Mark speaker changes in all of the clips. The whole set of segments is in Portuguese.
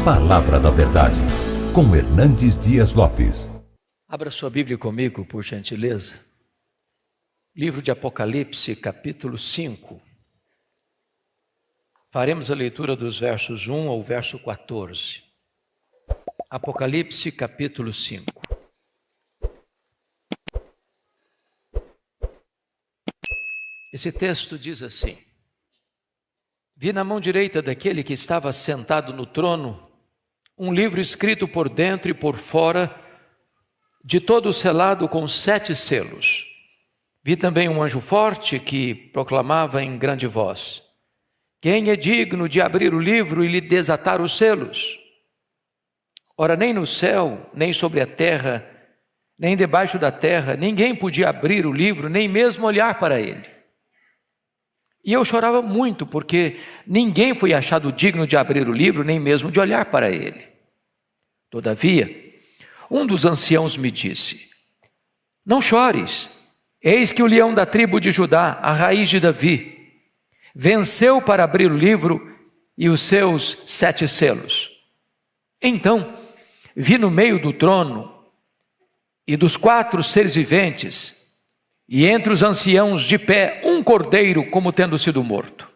Speaker 1: Palavra da Verdade, com Hernandes Dias Lopes.
Speaker 2: Abra sua Bíblia comigo, por gentileza. Livro de Apocalipse, capítulo 5. Faremos a leitura dos versos 1 ao verso 14. Apocalipse, capítulo 5. Esse texto diz assim: Vi na mão direita daquele que estava sentado no trono um livro escrito por dentro e por fora, de todo selado com 7 selos. Vi também um anjo forte que proclamava em grande voz: Quem é digno de abrir o livro e lhe desatar os selos? Ora, nem no céu, nem sobre a terra, nem debaixo da terra, ninguém podia abrir o livro, nem mesmo olhar para ele. E eu chorava muito, porque ninguém foi achado digno de abrir o livro, nem mesmo de olhar para ele. Todavia, um dos anciãos me disse: Não chores, eis que o leão da tribo de Judá, a raiz de Davi, venceu para abrir o livro e os seus 7 selos. Então, vi no meio do trono e dos 4 seres viventes, e entre os anciãos de pé, um cordeiro como tendo sido morto.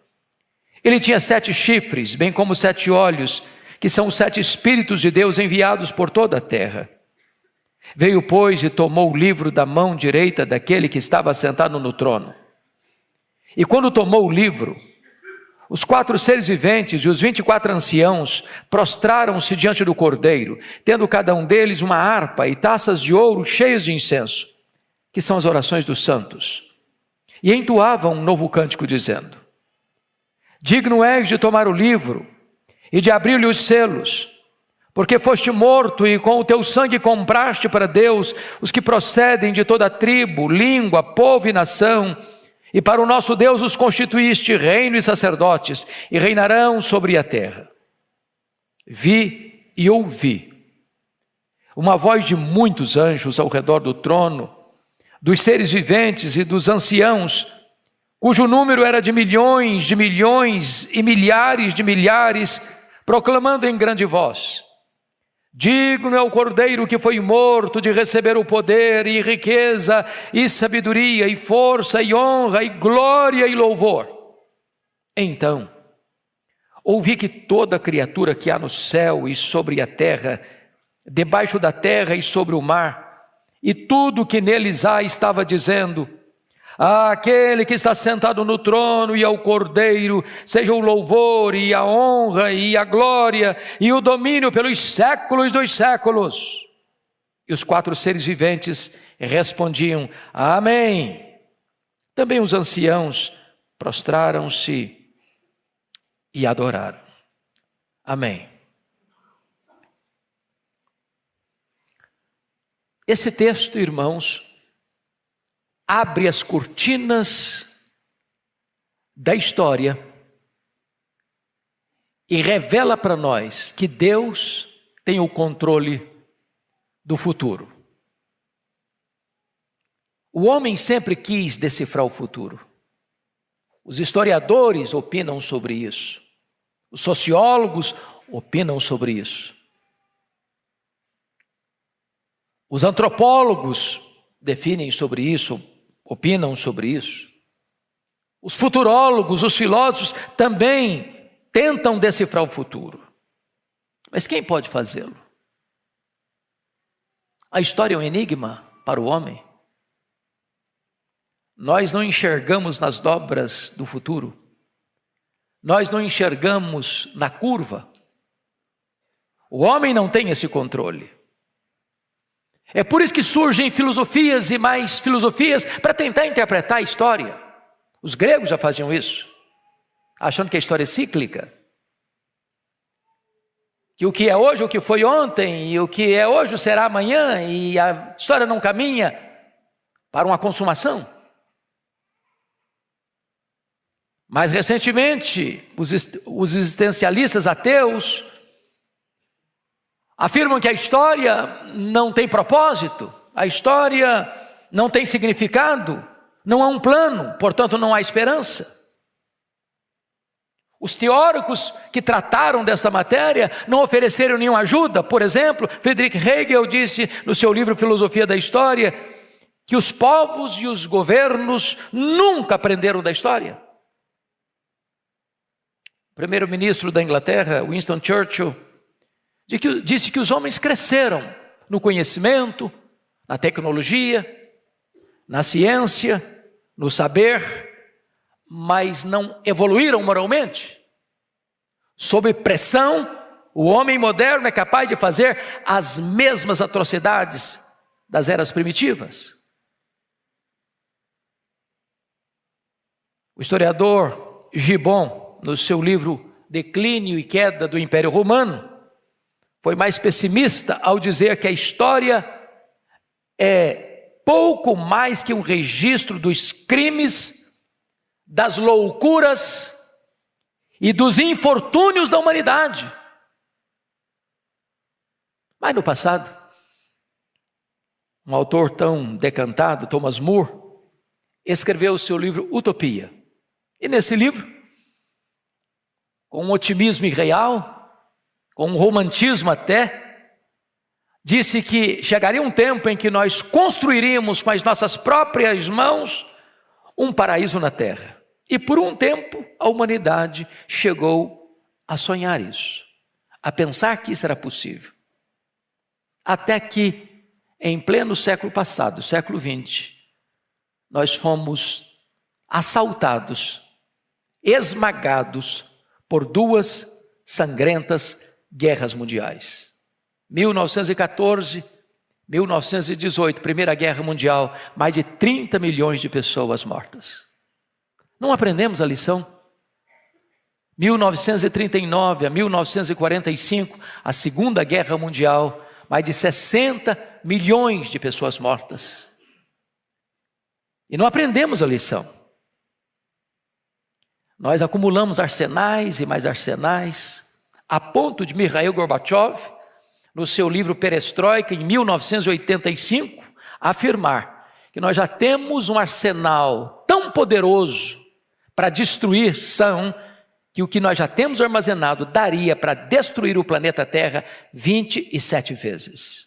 Speaker 2: Ele tinha 7 chifres, bem como 7 olhos, que são os 7 Espíritos de Deus enviados por toda a terra. Veio, pois, e tomou o livro da mão direita daquele que estava sentado no trono. E quando tomou o livro, os 4 seres viventes e os 24 anciãos prostraram-se diante do cordeiro, tendo cada um deles uma harpa e taças de ouro cheias de incenso, que são as orações dos santos, e entoavam um novo cântico dizendo: Digno és de tomar o livro e de abrir-lhe os selos, porque foste morto e com o teu sangue compraste para Deus os que procedem de toda tribo, língua, povo e nação, e para o nosso Deus os constituíste reino e sacerdotes, e reinarão sobre a terra. Vi e ouvi uma voz de muitos anjos ao redor do trono, dos seres viventes e dos anciãos, cujo número era de milhões e milhares de milhares, proclamando em grande voz: Digno é o cordeiro que foi morto de receber o poder e riqueza e sabedoria e força e honra e glória e louvor. Então, ouvi que toda criatura que há no céu e sobre a terra, debaixo da terra e sobre o mar, e tudo que neles há, estava dizendo: Àquele que está sentado no trono e ao Cordeiro, seja o louvor e a honra e a glória e o domínio pelos séculos dos séculos. E os 4 seres viventes respondiam: Amém. Também os anciãos prostraram-se e adoraram. Amém. Esse texto, irmãos, abre as cortinas da história e revela para nós que Deus tem o controle do futuro. O homem sempre quis decifrar o futuro. Os historiadores opinam sobre isso. Os sociólogos opinam sobre isso. Os antropólogos definem sobre isso, opinam sobre isso. Os futurólogos, os filósofos também tentam decifrar o futuro. Mas quem pode fazê-lo? A história é um enigma para o homem. Nós não enxergamos nas dobras do futuro. Nós não enxergamos na curva. O homem não tem esse controle. É por isso que surgem filosofias e mais filosofias para tentar interpretar a história. Os gregos já faziam isso, achando que a história é cíclica. Que o que é hoje, o que foi ontem, e o que é hoje será amanhã, e a história não caminha para uma consumação. Mais recentemente, os existencialistas ateus afirmam que a história não tem propósito, a história não tem significado, não há um plano, portanto não há esperança. Os teóricos que trataram desta matéria não ofereceram nenhuma ajuda. Por exemplo, Friedrich Hegel disse no seu livro Filosofia da História que os povos e os governos nunca aprenderam da história. O primeiro-ministro da Inglaterra, Winston Churchill, disse que os homens cresceram no conhecimento, na tecnologia, na ciência, no saber, mas não evoluíram moralmente. Sob pressão, o homem moderno é capaz de fazer as mesmas atrocidades das eras primitivas. O historiador Gibbon, no seu livro Declínio e Queda do Império Romano, foi mais pessimista ao dizer que a história é pouco mais que um registro dos crimes, das loucuras e dos infortúnios da humanidade. Mas no passado, um autor tão decantado, Thomas More, escreveu o seu livro Utopia. E nesse livro, com um otimismo irreal, com um romantismo até, disse que chegaria um tempo em que nós construiríamos com as nossas próprias mãos um paraíso na terra. E por um tempo a humanidade chegou a sonhar isso, a pensar que isso era possível. Até que, em pleno século passado, século XX, nós fomos assaltados, esmagados por duas sangrentas guerras mundiais. 1914, 1918, Primeira Guerra Mundial, mais de 30 milhões de pessoas mortas. Não aprendemos a lição? 1939 a 1945, a Segunda Guerra Mundial, mais de 60 milhões de pessoas mortas. E não aprendemos a lição. Nós acumulamos arsenais e mais arsenais, a ponto de Mikhail Gorbachev, no seu livro Perestroika, em 1985, afirmar que nós já temos um arsenal tão poderoso para destruir que o que nós já temos armazenado daria para destruir o planeta Terra 27 vezes.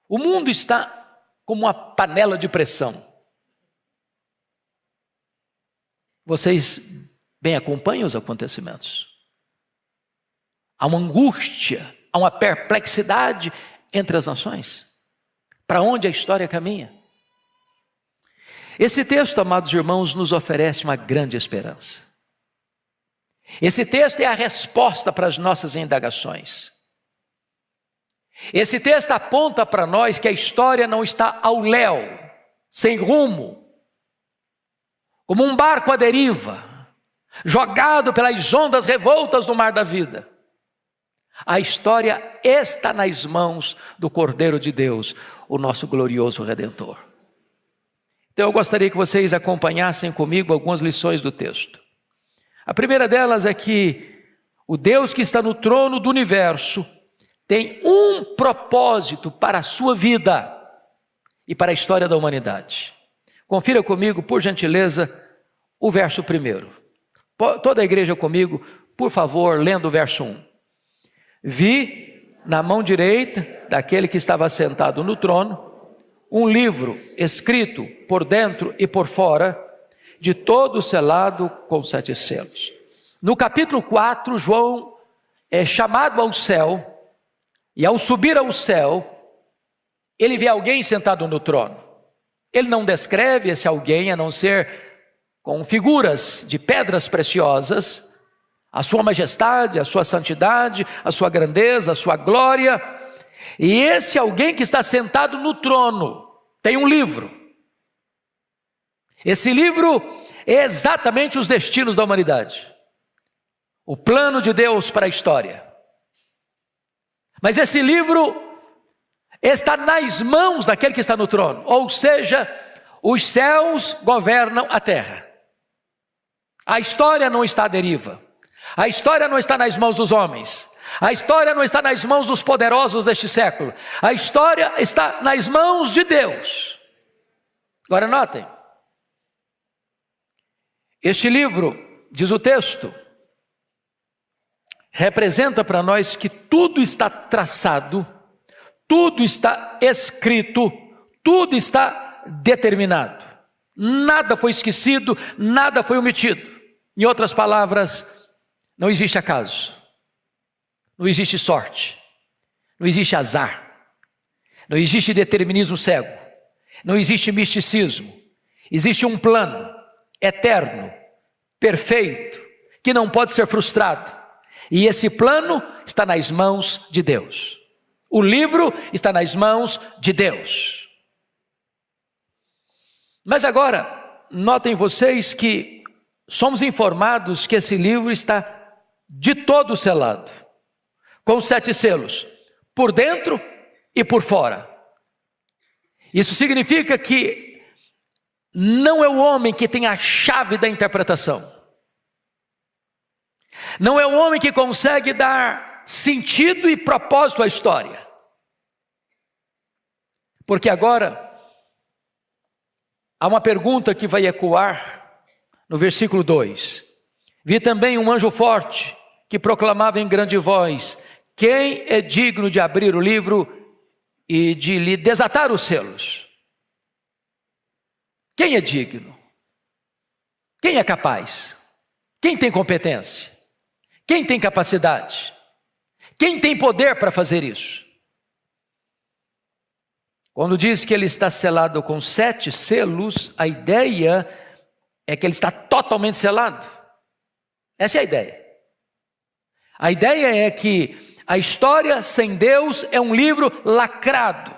Speaker 2: O mundo está como uma panela de pressão. Vocês bem acompanham os acontecimentos. Há uma angústia, há uma perplexidade entre as nações. Para onde a história caminha? Esse texto, amados irmãos, nos oferece uma grande esperança. Esse texto é a resposta para as nossas indagações. Esse texto aponta para nós que a história não está ao léu, sem rumo, como um barco à deriva, jogado pelas ondas revoltas do mar da vida. A história está nas mãos do Cordeiro de Deus, o nosso glorioso Redentor. Então eu gostaria que vocês acompanhassem comigo algumas lições do texto. A primeira delas é que o Deus que está no trono do universo tem um propósito para a sua vida e para a história da humanidade. Confira comigo, por gentileza, o verso 1. Toda a igreja comigo, por favor, lendo o verso 1. Vi na mão direita daquele que estava sentado no trono um livro escrito por dentro e por fora, de todo selado com 7 selos. No capítulo 4, João é chamado ao céu, e ao subir ao céu, ele vê alguém sentado no trono. Ele não descreve esse alguém, a não ser com figuras de pedras preciosas, a sua majestade, a sua santidade, a sua grandeza, a sua glória. E esse alguém que está sentado no trono tem um livro. Esse livro é exatamente os destinos da humanidade, o plano de Deus para a história. Mas esse livro está nas mãos daquele que está no trono, ou seja, os céus governam a terra. A história não está à deriva, a história não está nas mãos dos homens, a história não está nas mãos dos poderosos deste século, a história está nas mãos de Deus. Agora notem, este livro, diz o texto, representa para nós que tudo está traçado, tudo está escrito, tudo está determinado. Nada foi esquecido, nada foi omitido. Em outras palavras, não existe acaso, não existe sorte, não existe azar, não existe determinismo cego, não existe misticismo. Existe um plano eterno, perfeito, que não pode ser frustrado. E esse plano está nas mãos de Deus. O livro está nas mãos de Deus. Mas agora, notem vocês que somos informados que esse livro está de todo selado, com 7 selos, por dentro e por fora. Isso significa que não é o homem que tem a chave da interpretação. Não é o homem que consegue dar sentido e propósito à história. Porque agora há uma pergunta que vai ecoar no versículo 2. Vi também um anjo forte que proclamava em grande voz: quem é digno de abrir o livro e de lhe desatar os selos? Quem é digno? Quem é capaz? Quem tem competência? Quem tem capacidade? Quem tem poder para fazer isso? Quando diz que ele está selado com 7 selos, a ideia é que ele está totalmente selado. Essa é a ideia. A ideia é que a história sem Deus é um livro lacrado.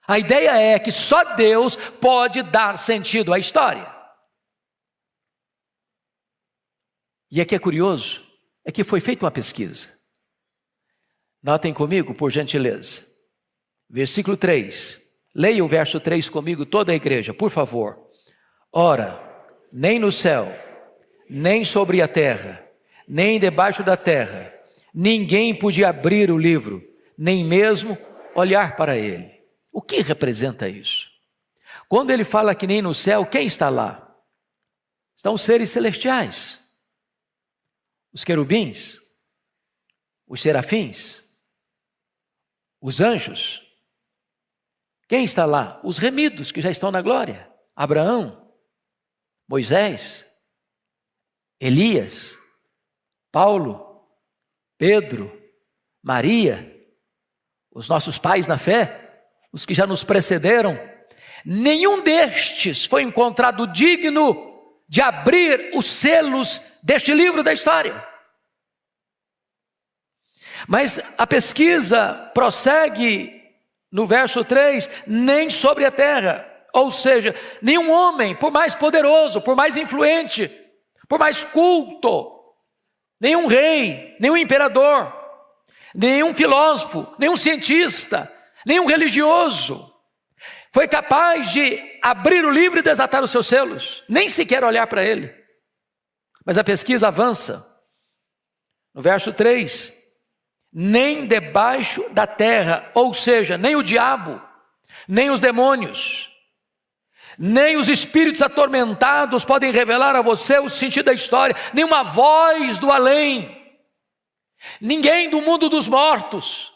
Speaker 2: A ideia é que só Deus pode dar sentido à história. E aqui é curioso, é que foi feita uma pesquisa. Notem comigo, por gentileza. Versículo 3. Leia o verso 3 comigo, toda a igreja, por favor. Ora, nem no céu, nem sobre a terra, nem debaixo da terra, ninguém podia abrir o livro, nem mesmo olhar para ele. O que representa isso? Quando ele fala que nem no céu, quem está lá? Estão os seres celestiais, os querubins, os serafins, os anjos. Quem está lá? Os remidos que já estão na glória. Abraão, Moisés, Elias, Paulo, Pedro, Maria, os nossos pais na fé, os que já nos precederam. Nenhum destes foi encontrado digno de abrir os selos deste livro da história. Mas a pesquisa prossegue no verso 3, nem sobre a terra. Ou seja, nenhum homem, por mais poderoso, por mais influente, por mais culto, nenhum rei, nenhum imperador, nenhum filósofo, nenhum cientista, nenhum religioso foi capaz de abrir o livro e desatar os seus selos, nem sequer olhar para ele. Mas a pesquisa avança. No verso 3, nem debaixo da terra, ou seja, nem o diabo, nem os demônios, nem os espíritos atormentados podem revelar a você o sentido da história, nenhuma voz do além, ninguém do mundo dos mortos,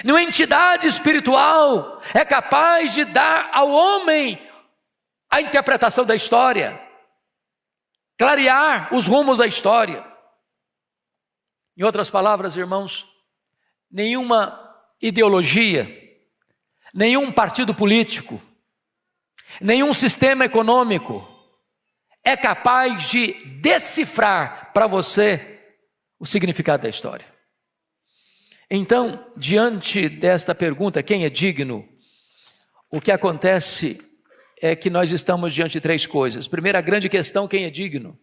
Speaker 2: nenhuma entidade espiritual é capaz de dar ao homem a interpretação da história, clarear os rumos da história. Em outras palavras, irmãos, nenhuma ideologia, nenhum partido político, nenhum sistema econômico é capaz de decifrar para você o significado da história. Então, diante desta pergunta, quem é digno? O que acontece é que nós estamos diante de 3 coisas. Primeira grande questão, quem é digno?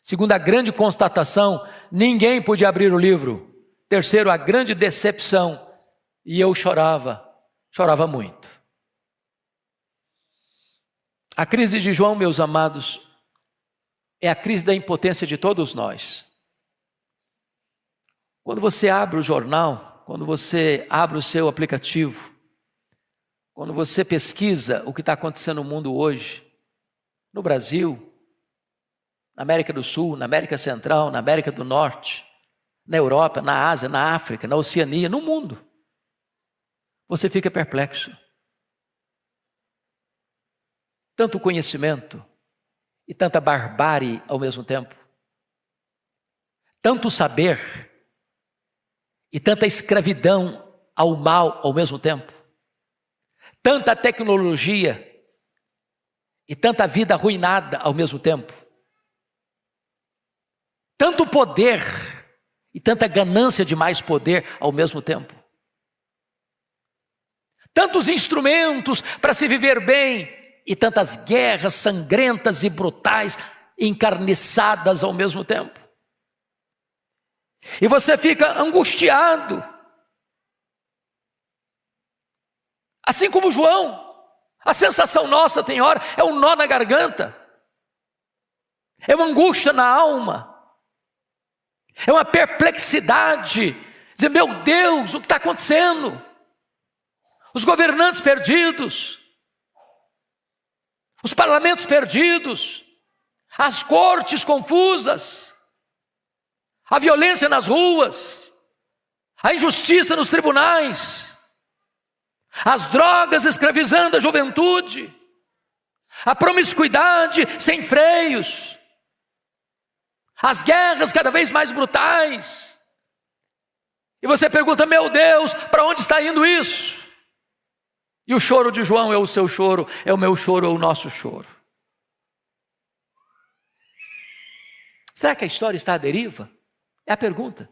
Speaker 2: Segunda grande constatação, ninguém podia abrir o livro. Terceiro, a grande decepção, e eu chorava muito. A crise de João, meus amados, é a crise da impotência de todos nós. Quando você abre o jornal, quando você abre o seu aplicativo, quando você pesquisa o que está acontecendo no mundo hoje, no Brasil, na América do Sul, na América Central, na América do Norte, na Europa, na Ásia, na África, na Oceania, no mundo. Você fica perplexo. Tanto conhecimento e tanta barbárie ao mesmo tempo. Tanto saber e tanta escravidão ao mal ao mesmo tempo. Tanta tecnologia e tanta vida arruinada ao mesmo tempo. Tanto poder e tanta ganância de mais poder ao mesmo tempo. Tantos instrumentos para se viver bem e tantas guerras sangrentas e brutais, encarniçadas ao mesmo tempo. E você fica angustiado. Assim como João, a sensação nossa tem hora é um nó na garganta, é uma angústia na alma, é uma perplexidade, dizer, meu Deus, o que está acontecendo? Os governantes perdidos, os parlamentos perdidos, as cortes confusas, a violência nas ruas, a injustiça nos tribunais, as drogas escravizando a juventude, a promiscuidade sem freios, as guerras cada vez mais brutais. E você pergunta, meu Deus, para onde está indo isso? E o choro de João é o seu choro, é o meu choro, é o nosso choro. Será que a história está à deriva? É a pergunta.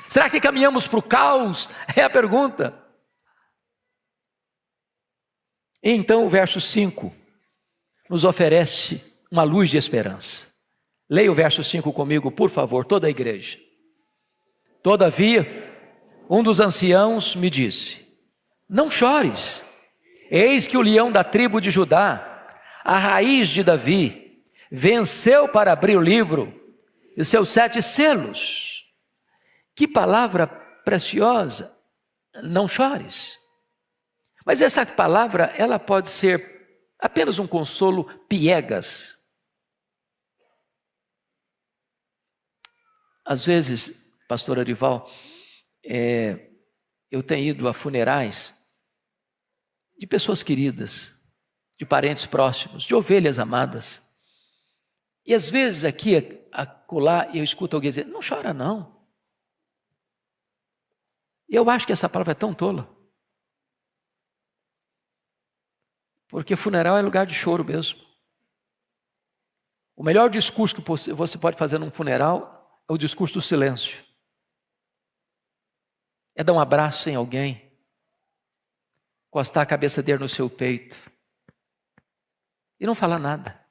Speaker 2: Será que caminhamos para o caos? É a pergunta. E então o verso 5 nos oferece uma luz de esperança. Leia o verso 5 comigo, por favor, toda a igreja. Todavia, um dos anciãos me disse, não chores, eis que o leão da tribo de Judá, a raiz de Davi, venceu para abrir o livro e os seus 7 selos. Que palavra preciosa, não chores. Mas essa palavra, ela pode ser apenas um consolo piegas. Às vezes, pastor Arival, eu tenho ido a funerais de pessoas queridas, de parentes próximos, de ovelhas amadas. E às vezes aqui, acolá, eu escuto alguém dizer, não chora não. E eu acho que essa palavra é tão tola. Porque funeral é lugar de choro mesmo. O melhor discurso que você pode fazer num funeral é o discurso do silêncio. É dar um abraço em alguém, encostar a cabeça dele no seu peito e não falar nada.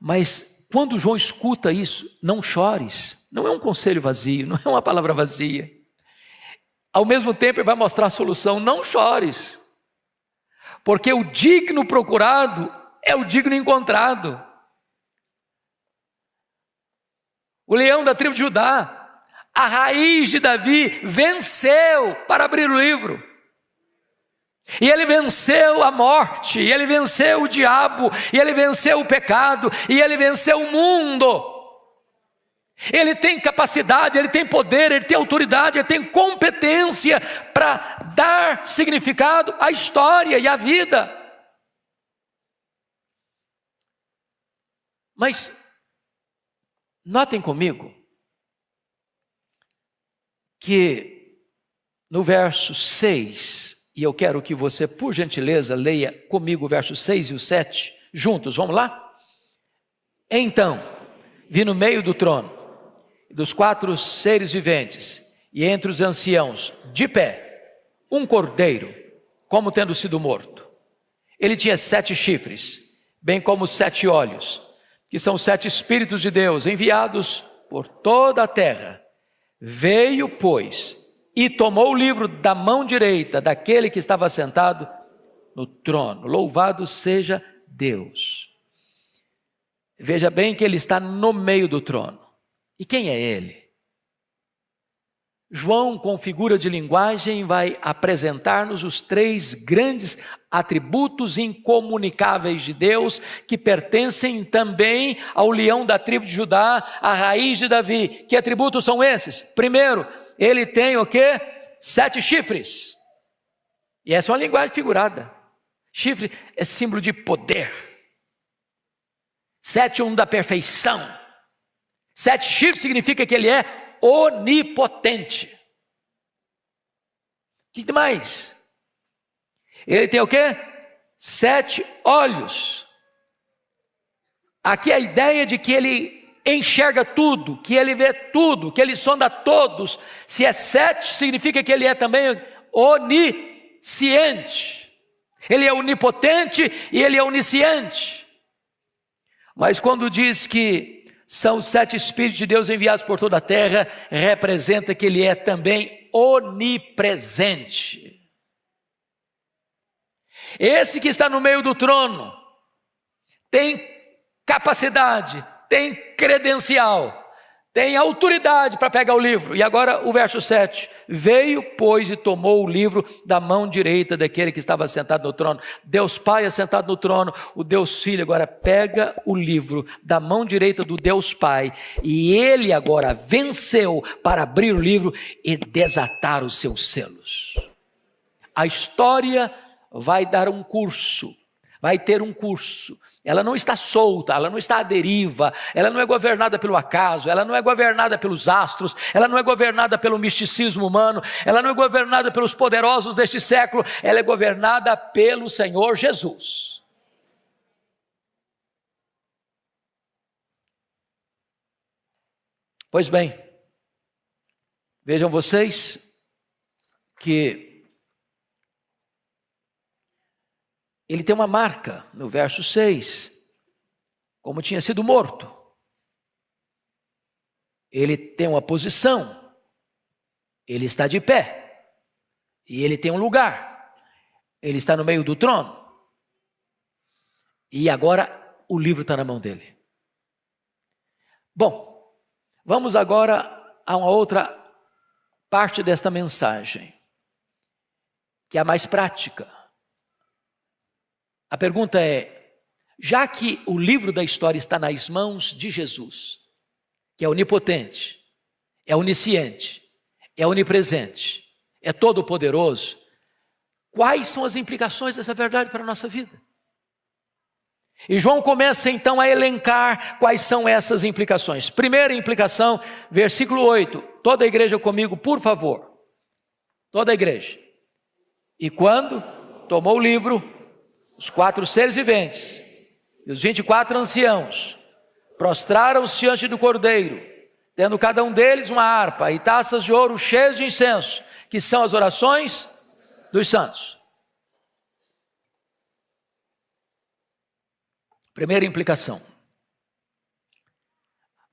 Speaker 2: Mas quando João escuta isso, não chores, não é um conselho vazio, não é uma palavra vazia. Ao mesmo tempo ele vai mostrar a solução, não chores, porque o digno procurado é o digno encontrado. O leão da tribo de Judá, a raiz de Davi, venceu para abrir o livro. E ele venceu a morte, e ele venceu o diabo, e ele venceu o pecado, e ele venceu o mundo. Ele tem capacidade, ele tem poder, ele tem autoridade, ele tem competência para dar significado à história e à vida. Mas notem comigo que no verso 6, e eu quero que você, por gentileza, leia comigo o verso 6 e o 7 juntos, vamos lá? Então, vi no meio do trono, dos 4 seres viventes, e entre os anciãos, de pé, um cordeiro, como tendo sido morto. Ele tinha 7 chifres, bem como 7 olhos, que são 7 Espíritos de Deus, enviados por toda a terra. Veio, pois, e tomou o livro da mão direita daquele que estava sentado no trono. Louvado seja Deus. Veja bem que ele está no meio do trono. E quem é ele? João, com figura de linguagem, vai apresentar-nos os 3 grandes atributos incomunicáveis de Deus, que pertencem também ao leão da tribo de Judá, a raiz de Davi. Que atributos são esses? Primeiro, ele tem o quê? 7 chifres. E essa é uma linguagem figurada. Chifre é símbolo de poder. 7 da perfeição. 7 chifres significa que ele é onipotente. O que mais? Ele tem o quê? 7 olhos. Aqui a ideia de que ele enxerga tudo, que ele vê tudo, que ele sonda todos. Se é 7, significa que ele é também onisciente. Ele é onipotente e ele é onisciente. Mas quando diz que são os 7 Espíritos de Deus enviados por toda a terra, representa que ele é também onipresente. Esse que está no meio do trono tem capacidade, tem credencial, tem autoridade para pegar o livro. E agora o verso 7, veio, pois, e tomou o livro da mão direita daquele que estava sentado no trono. Deus Pai é sentado no trono, o Deus Filho agora pega o livro da mão direita do Deus Pai, e ele agora venceu para abrir o livro e desatar os seus selos. A história vai dar um curso, vai ter um curso. Ela não está solta, ela não está à deriva, ela não é governada pelo acaso, ela não é governada pelos astros, ela não é governada pelo misticismo humano, ela não é governada pelos poderosos deste século, ela é governada pelo Senhor Jesus. Pois bem, vejam vocês que ele tem uma marca no verso 6, como tinha sido morto. Ele tem uma posição, ele está de pé, e ele tem um lugar, ele está no meio do trono, e agora o livro está na mão dele. Bom, vamos agora a uma outra parte desta mensagem, que é a mais prática. A pergunta é, já que o livro da história está nas mãos de Jesus, que é onipotente, é onisciente, é onipresente, é todo-poderoso, quais são as implicações dessa verdade para a nossa vida? E João começa então a elencar quais são essas implicações. Primeira implicação, versículo 8, toda a igreja comigo, por favor, toda a igreja. E quando tomou o livro, os 4 seres viventes e os 24 anciãos prostraram-se diante do Cordeiro, tendo cada um deles uma harpa e taças de ouro cheias de incenso, que são as orações dos santos. Primeira implicação.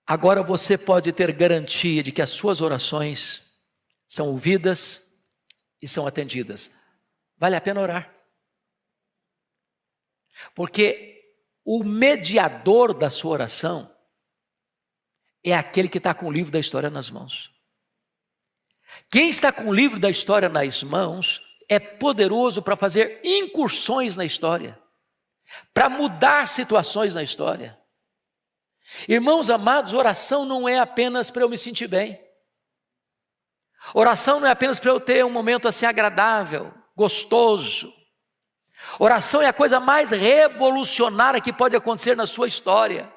Speaker 2: Agora você pode ter garantia de que as suas orações são ouvidas e são atendidas. Vale a pena orar. Porque o mediador da sua oração é aquele que está com o livro da história nas mãos. Quem está com o livro da história nas mãos é poderoso para fazer incursões na história, para mudar situações na história. Irmãos amados, oração não é apenas para eu me sentir bem. Oração não é apenas para eu ter um momento assim agradável, gostoso. Oração é a coisa mais revolucionária que pode acontecer na sua história.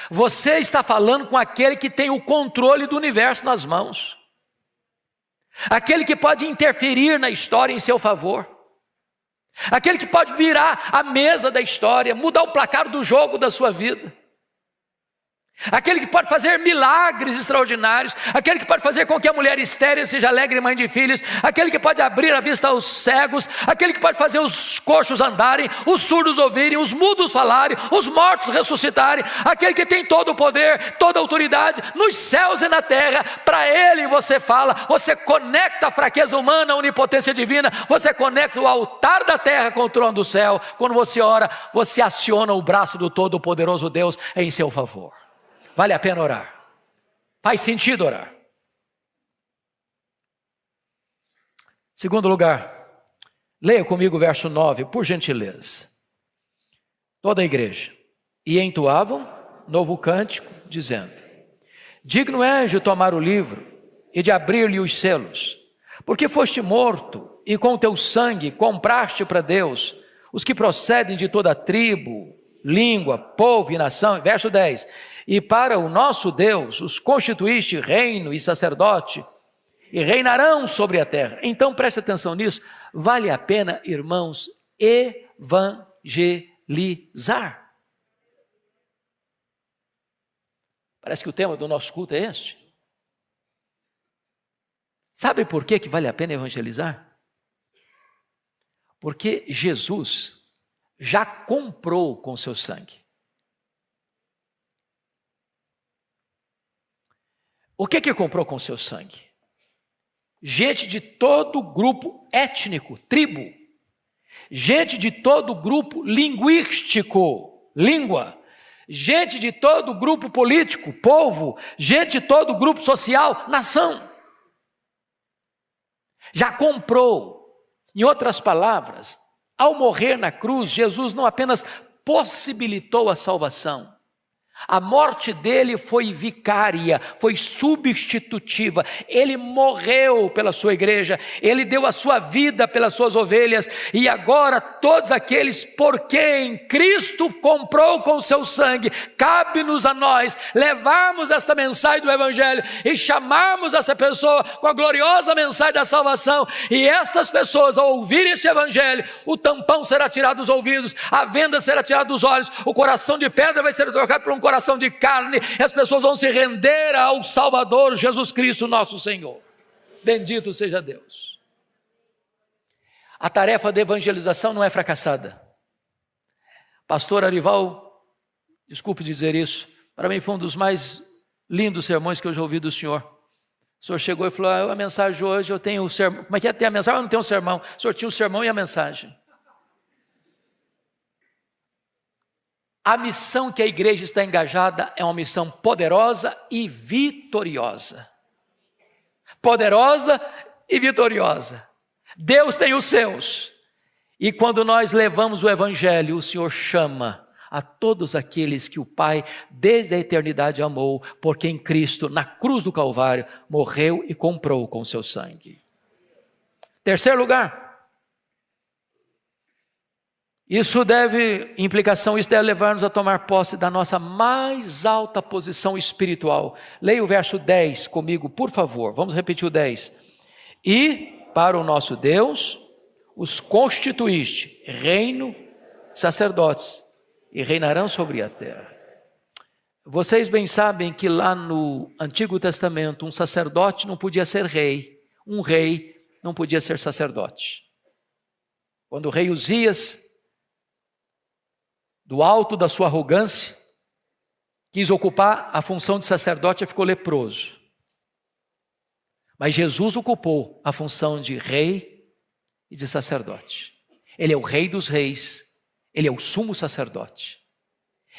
Speaker 2: Você está falando com aquele que tem o controle do universo nas mãos. Aquele que pode interferir na história em seu favor. Aquele que pode virar a mesa da história, mudar o placar do jogo da sua vida. Aquele que pode fazer milagres extraordinários, aquele que pode fazer com que a mulher estéril seja alegre mãe de filhos, aquele que pode abrir a vista aos cegos, aquele que pode fazer os coxos andarem, os surdos ouvirem, os mudos falarem, os mortos ressuscitarem, aquele que tem todo o poder, toda a autoridade nos céus e na terra. Para ele você fala, você conecta a fraqueza humana à onipotência divina, você conecta o altar da terra com o trono do céu. Quando você ora, você aciona o braço do todo-poderoso Deus em seu favor. Vale a pena orar. Faz sentido orar. Segundo lugar, leia comigo o verso 9, por gentileza. Toda a igreja. E entoavam novo cântico, dizendo: digno és de tomar o livro e de abrir-lhe os selos, porque foste morto e com o teu sangue compraste para Deus os que procedem de toda tribo, língua, povo e nação. Verso 10. E para o nosso Deus os constituíste reino e sacerdote, e reinarão sobre a terra. Então preste atenção nisso, vale a pena, irmãos, evangelizar. Parece que o tema do nosso culto é este. Sabe por que vale a pena evangelizar? Porque Jesus já comprou com seu sangue. O que comprou com seu sangue? Gente de todo grupo étnico, tribo. Gente de todo grupo linguístico, língua. Gente de todo grupo político, povo. Gente de todo grupo social, nação. Já comprou. Em outras palavras, ao morrer na cruz, Jesus não apenas possibilitou a salvação. A morte dele foi vicária, foi substitutiva. Ele morreu pela sua igreja, ele deu a sua vida pelas suas ovelhas, e agora todos aqueles por quem Cristo comprou com o seu sangue, cabe-nos a nós levarmos esta mensagem do Evangelho e chamarmos essa pessoa com a gloriosa mensagem da salvação, e estas pessoas, ao ouvirem este Evangelho, o tampão será tirado dos ouvidos, a venda será tirada dos olhos, o coração de pedra vai ser trocado por um coração de carne, e as pessoas vão se render ao Salvador Jesus Cristo, nosso Senhor. Bendito seja Deus. A tarefa de evangelização não é fracassada. Pastor Arival, desculpe dizer isso, para mim foi um dos mais lindos sermões que eu já ouvi do senhor. O senhor chegou e falou: a mensagem hoje eu tenho o sermão. Como é que é ter a mensagem? Eu não tenho o sermão. O senhor tinha o sermão e a mensagem. A missão que a igreja está engajada é uma missão poderosa e vitoriosa. Poderosa e vitoriosa. Deus tem os seus. E quando nós levamos o Evangelho, o Senhor chama a todos aqueles que o Pai, desde a eternidade, amou, porque em Cristo, na cruz do Calvário, morreu e comprou com o seu sangue. Terceiro lugar. Isso deve levar-nos a tomar posse da nossa mais alta posição espiritual. Leia o verso 10 comigo, por favor. Vamos repetir o 10. E para o nosso Deus, os constituíste reino, sacerdotes, e reinarão sobre a terra. Vocês bem sabem que lá no Antigo Testamento, um sacerdote não podia ser rei, um rei não podia ser sacerdote. Quando o rei Uzias, do alto da sua arrogância, quis ocupar a função de sacerdote e ficou leproso. Mas Jesus ocupou a função de rei e de sacerdote. Ele é o rei dos reis, ele é o sumo sacerdote.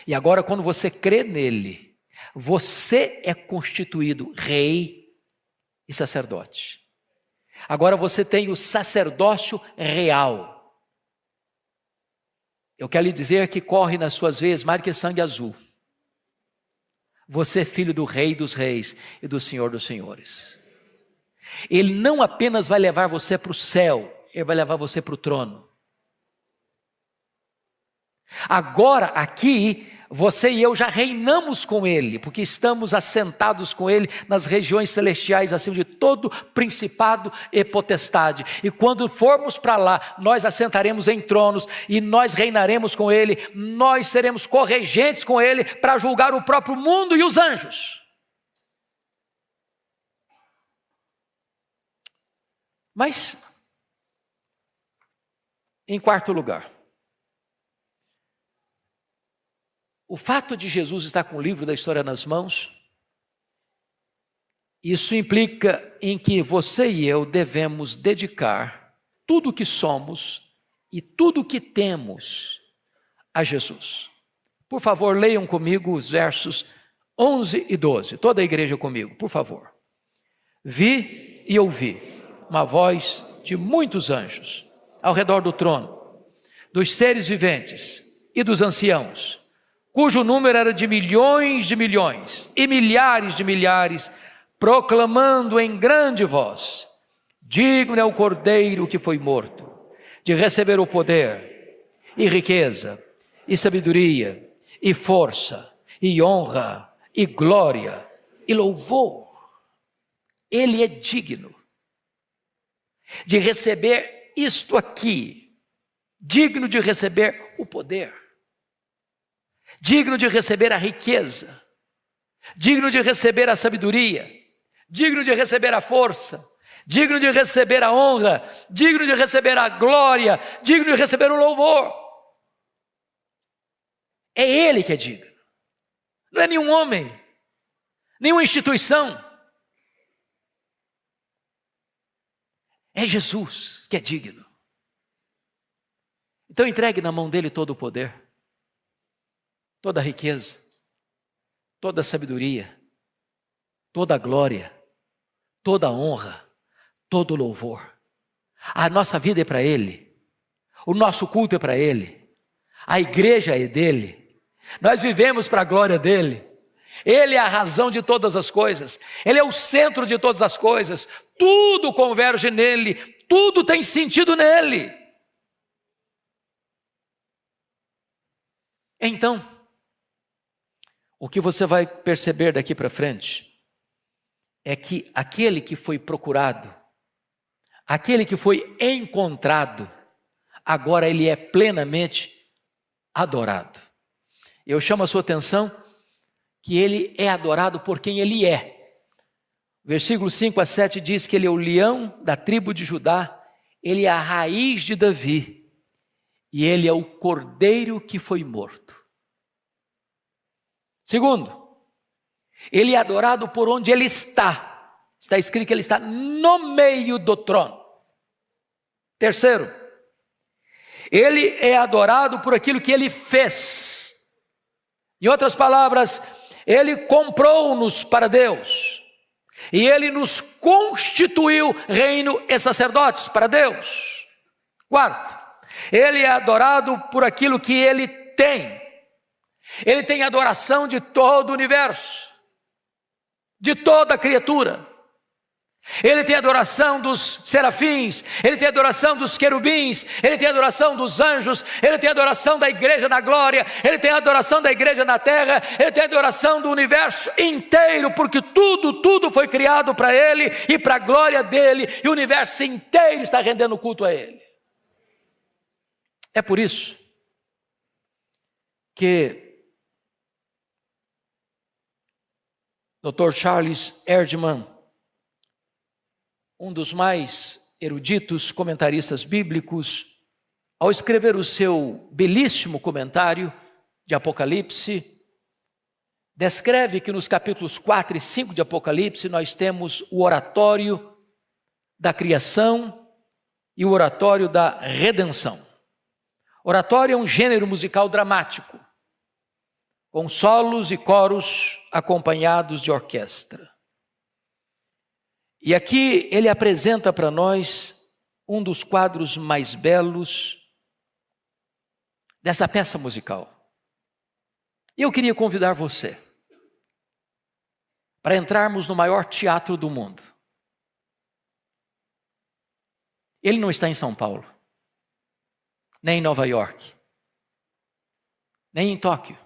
Speaker 2: E agora, quando você crê nele, você é constituído rei e sacerdote. Agora você tem o sacerdócio real. Eu quero lhe dizer que corre nas suas veias mais que sangue azul. Você é filho do Rei dos Reis e do Senhor dos Senhores. Ele não apenas vai levar você para o céu, ele vai levar você para o trono. Agora, aqui, você e eu já reinamos com Ele, porque estamos assentados com Ele nas regiões celestiais, acima de todo principado e potestade. E quando formos para lá, nós assentaremos em tronos e nós reinaremos com Ele, nós seremos corregentes com Ele para julgar o próprio mundo e os anjos. Mas, em quarto lugar, o fato de Jesus estar com o livro da história nas mãos, isso implica em que você e eu devemos dedicar tudo o que somos e tudo o que temos a Jesus. Por favor, leiam comigo os versos 11 e 12. Toda a igreja comigo, por favor. Vi e ouvi uma voz de muitos anjos ao redor do trono, dos seres viventes e dos anciãos, cujo número era de milhões e milhares de milhares, proclamando em grande voz: digno é o Cordeiro que foi morto, de receber o poder, e riqueza, e sabedoria, e força, e honra, e glória, e louvor. Ele é digno de receber isto aqui, digno de receber o poder, digno de receber a riqueza, digno de receber a sabedoria, digno de receber a força, digno de receber a honra, digno de receber a glória, digno de receber o louvor. É Ele que é digno, não é nenhum homem, nenhuma instituição. É Jesus que é digno. Então entregue na mão dele todo o poder, toda a riqueza, toda a sabedoria, toda a glória, toda a honra, todo o louvor. A nossa vida é para Ele, o nosso culto é para Ele, a igreja é dele, nós vivemos para a glória dele. Ele é a razão de todas as coisas, Ele é o centro de todas as coisas, tudo converge nele, tudo tem sentido nele. Então, o que você vai perceber daqui para frente é que aquele que foi procurado, aquele que foi encontrado, agora ele é plenamente adorado. Eu chamo a sua atenção que ele é adorado por quem ele é. Versículo 5 a 7 diz que ele é o leão da tribo de Judá, ele é a raiz de Davi, e ele é o cordeiro que foi morto. Segundo, ele é adorado por onde ele está. Está escrito que ele está no meio do trono. Terceiro, ele é adorado por aquilo que ele fez. Em outras palavras, ele comprou-nos para Deus, e ele nos constituiu reino e sacerdotes para Deus. Quarto, ele é adorado por aquilo que ele tem. Ele tem adoração de todo o universo, de toda a criatura. Ele tem adoração dos serafins, ele tem adoração dos querubins, ele tem adoração dos anjos, ele tem adoração da igreja na glória, ele tem adoração da igreja na terra, ele tem adoração do universo inteiro, porque tudo foi criado para ele e para a glória dele, e o universo inteiro está rendendo culto a ele. É por isso que Dr. Charles Erdman, um dos mais eruditos comentaristas bíblicos, ao escrever o seu belíssimo comentário de Apocalipse, descreve que nos capítulos 4 e 5 de Apocalipse nós temos o oratório da criação e o oratório da redenção. Oratório é um gênero musical dramático, com solos e coros acompanhados de orquestra. E aqui ele apresenta para nós um dos quadros mais belos dessa peça musical. E eu queria convidar você para entrarmos no maior teatro do mundo. Ele não está em São Paulo, nem em Nova York, nem em Tóquio.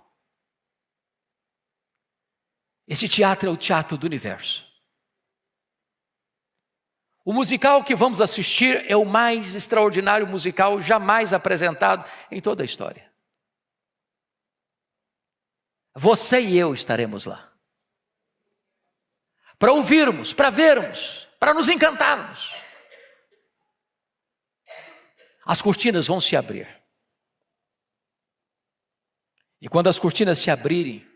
Speaker 2: Esse teatro é o teatro do universo. O musical que vamos assistir é o mais extraordinário musical jamais apresentado em toda a história. Você e eu estaremos lá, para ouvirmos, para vermos, para nos encantarmos. As cortinas vão se abrir. E quando as cortinas se abrirem,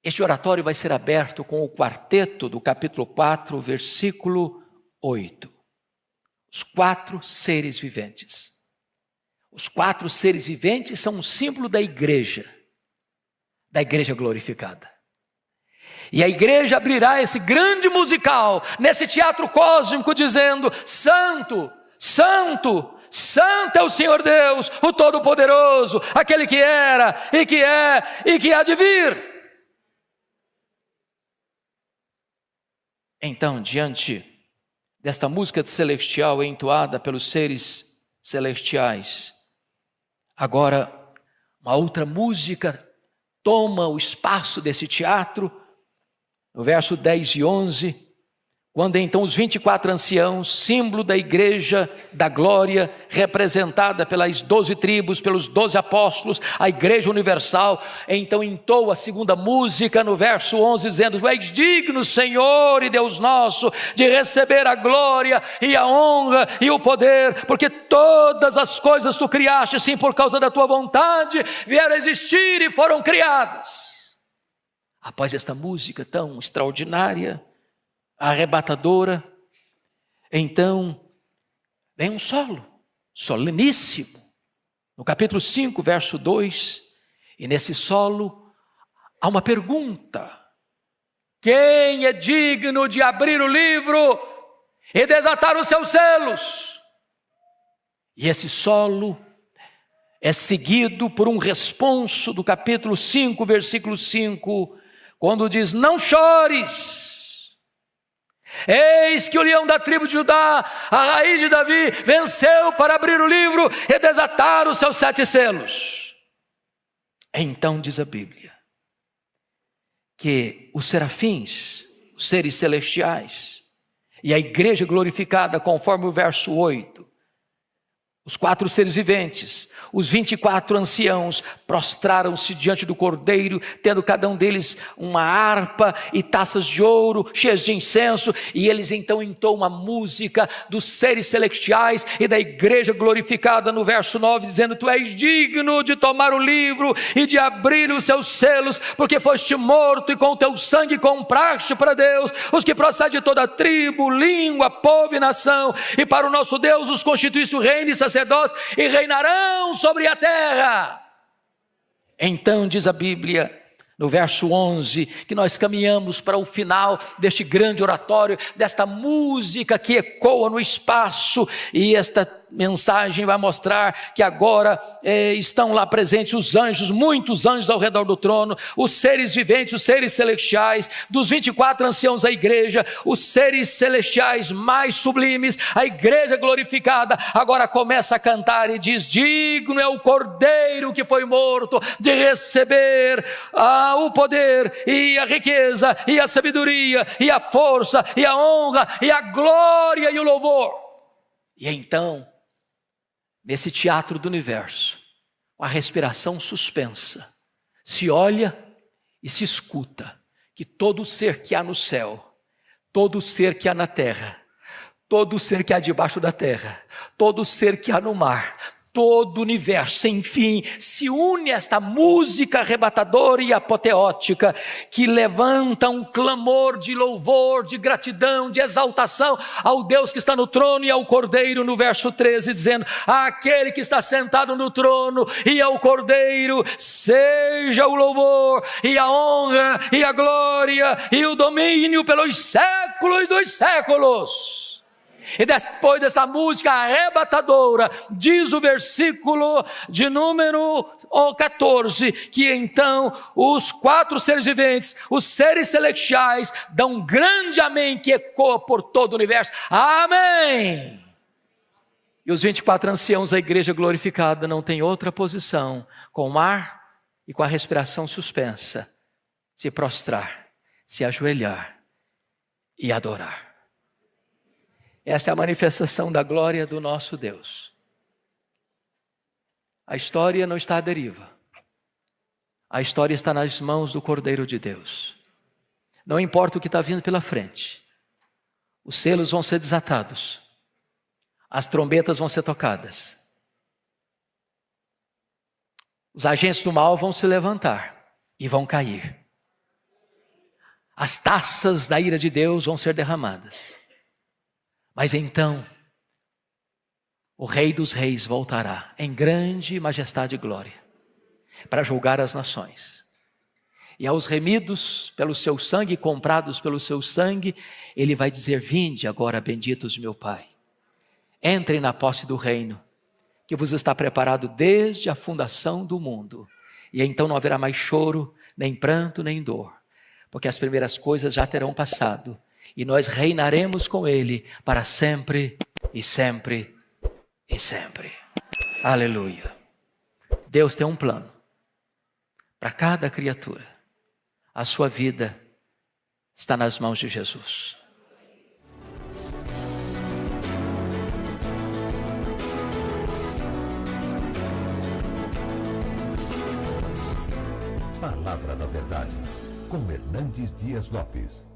Speaker 2: este oratório vai ser aberto com o quarteto do capítulo 4, versículo 8. Os 4 seres viventes. Os 4 seres viventes são um símbolo da igreja glorificada. E a igreja abrirá esse grande musical, nesse teatro cósmico, dizendo: Santo, Santo, Santo é o Senhor Deus, o Todo-Poderoso, aquele que era, e que é, e que há de vir. Então, diante desta música celestial entoada pelos seres celestiais, agora uma outra música toma o espaço desse teatro, no verso 10 e 11, quando então os 24 anciãos, símbolo da igreja da glória, representada pelas 12 tribos, pelos 12 apóstolos, a igreja universal, então entoa a segunda música no verso 11, dizendo: Tu és digno, Senhor e Deus nosso, de receber a glória e a honra e o poder, porque todas as coisas tu criaste, sim, por causa da tua vontade, vieram a existir e foram criadas. Após esta música tão extraordinária, arrebatadora, então vem um solo soleníssimo, no capítulo 5, verso 2, e nesse solo há uma pergunta: quem é digno de abrir o livro e desatar os seus selos? E esse solo é seguido por um responso do capítulo 5, versículo 5, quando diz: não chores, eis que o leão da tribo de Judá, a raiz de Davi, venceu para abrir o livro e desatar os seus 7 selos. Então diz a Bíblia que os serafins, os seres celestiais, e a igreja glorificada, conforme o verso 8, os 4 seres viventes, os 24 anciãos, prostraram-se diante do Cordeiro, tendo cada um deles uma harpa e taças de ouro cheias de incenso, e eles então entoam uma música dos seres celestiais e da igreja glorificada no verso 9, dizendo: Tu és digno de tomar o livro e de abrir os seus selos, porque foste morto e com o teu sangue compraste para Deus os que procedem de toda tribo, língua, povo e nação, e para o nosso Deus os constituíste reino e sacerdócio, e reinarão sobre a terra. Então diz a Bíblia no verso 11, que nós caminhamos para o final deste grande oratório, desta música que ecoa no espaço, e esta mensagem vai mostrar que agora estão lá presentes os anjos, muitos anjos ao redor do trono, os seres viventes, os seres celestiais, dos 24 anciãos da igreja, os seres celestiais mais sublimes, a igreja glorificada, agora começa a cantar e diz: digno é o Cordeiro que foi morto de receber o poder e a riqueza e a sabedoria e a força e a honra e a glória e o louvor. E então, nesse teatro do universo, com a respiração suspensa, se olha e se escuta que todo ser que há no céu, todo ser que há na terra, todo ser que há debaixo da terra, todo ser que há no mar, todo o universo sem fim se une a esta música arrebatadora e apoteótica, que levanta um clamor de louvor, de gratidão, de exaltação ao Deus que está no trono e ao Cordeiro, no verso 13, dizendo: aquele que está sentado no trono e ao Cordeiro, seja o louvor e a honra e a glória e o domínio pelos séculos dos séculos. E depois dessa música arrebatadora, diz o versículo de número 14, que então os 4 seres viventes, os seres celestiais, dão um grande amém que ecoa por todo o universo. Amém! E os 24 anciãos da igreja glorificada não têm outra posição, com o ar e com a respiração suspensa, se prostrar, se ajoelhar e adorar. Esta é a manifestação da glória do nosso Deus. A história não está à deriva. A história está nas mãos do Cordeiro de Deus. Não importa o que está vindo pela frente. Os selos vão ser desatados. As trombetas vão ser tocadas. Os agentes do mal vão se levantar e vão cair. As taças da ira de Deus vão ser derramadas. Mas então, o Rei dos Reis voltará em grande majestade e glória para julgar as nações. E aos remidos pelo seu sangue, comprados pelo seu sangue, ele vai dizer: vinde agora, benditos meu Pai. Entrem na posse do reino, que vos está preparado desde a fundação do mundo. E então não haverá mais choro, nem pranto, nem dor, porque as primeiras coisas já terão passado, e nós reinaremos com ele para sempre e sempre e sempre. Aleluia. Deus tem um plano para cada criatura. A sua vida está nas mãos de Jesus.
Speaker 1: Palavra da Verdade, com Hernandes Dias Lopes.